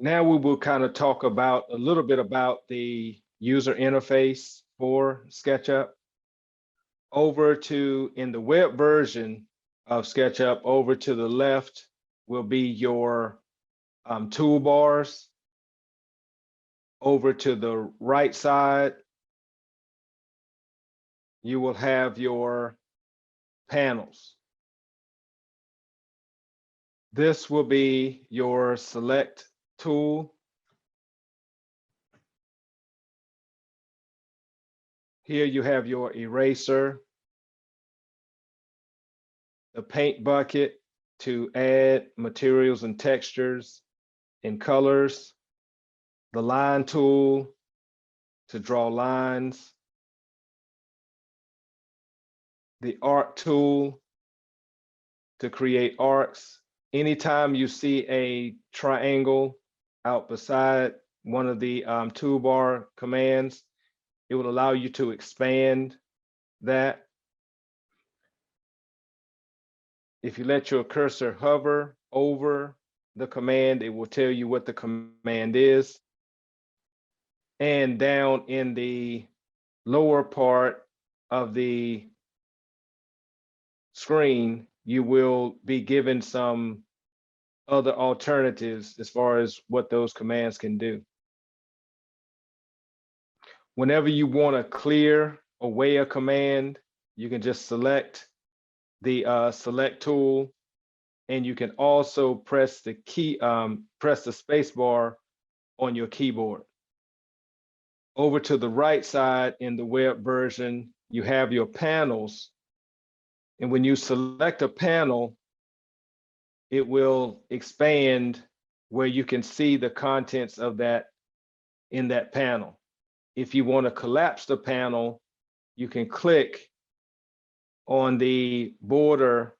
Now we will kind of talk about a little bit about the user interface for SketchUp. In the web version of SketchUp, over to the left will be your toolbars. Over to the right side, you will have your panels. This will be your select tool. Here you have your eraser, the paint bucket to add materials and textures and colors, the line tool to draw lines, the arc tool to create arcs. Anytime you see a triangle out beside one of the toolbar commands, it will allow you to expand that. If you let your cursor hover over the command, it will tell you what the command is. And down in the lower part of the screen, you will be given some other alternatives as far as what those commands can do. Whenever you want to clear away a command, you can just select the select tool, and you can also press the space bar on your keyboard. Over to the right side in the web version, you have your panels. And when you select a panel, it will expand where you can see the contents of that in that panel. If you want to collapse the panel, you can click on the border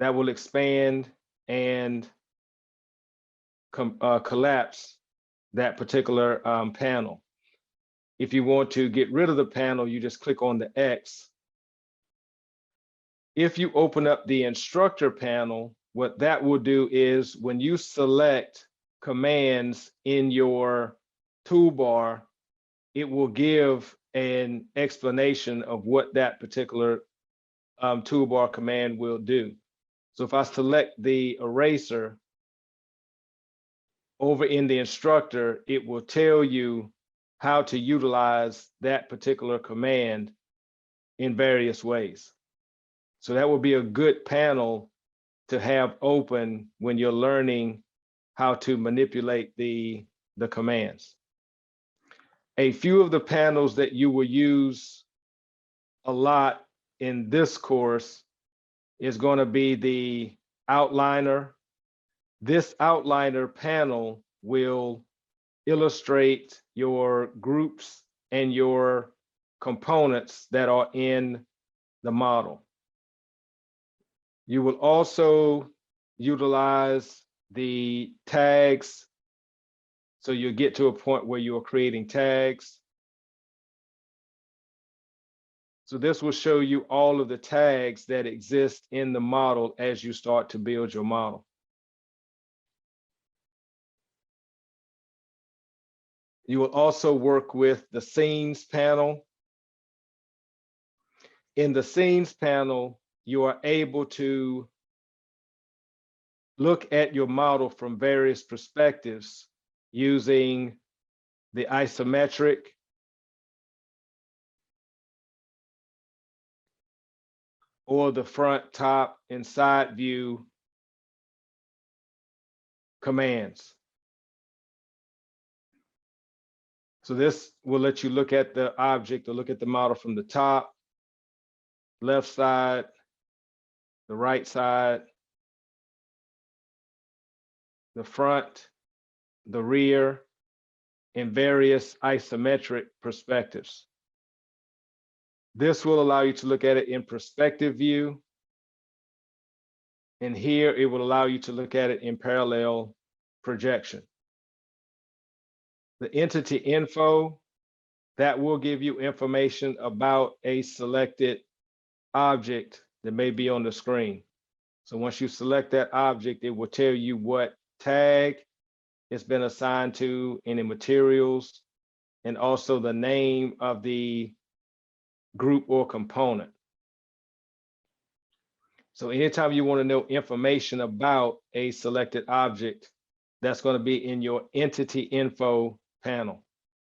that will expand and collapse that particular panel. If you want to get rid of the panel, you just click on the X. If you open up the instructor panel, what that will do is when you select commands in your toolbar, it will give an explanation of what that particular toolbar command will do. So if I select the eraser, over in the instructor, it will tell you how to utilize that particular command in various ways. So that will be a good panel to have open when you're learning how to manipulate the commands. A few of the panels that you will use a lot in this course is going to be the outliner. This outliner panel will illustrate your groups and your components that are in the model. You will also utilize the tags. So you'll get to a point where you are creating tags. So this will show you all of the tags that exist in the model as you start to build your model. You will also work with the scenes panel. In the scenes panel, you are able to look at your model from various perspectives using the isometric, or the front, top, and side view commands. So this will let you look at the object or look at the model from the top, left side, the right side, the front, the rear, in various isometric perspectives. This will allow you to look at it in perspective view. And here it will allow you to look at it in parallel projection. The entity info, that will give you information about a selected object that may be on the screen. So once you select that object, it will tell you what tag it's been assigned to, any materials, and also the name of the group or component. So anytime you want to know information about a selected object, that's going to be in your entity info panel.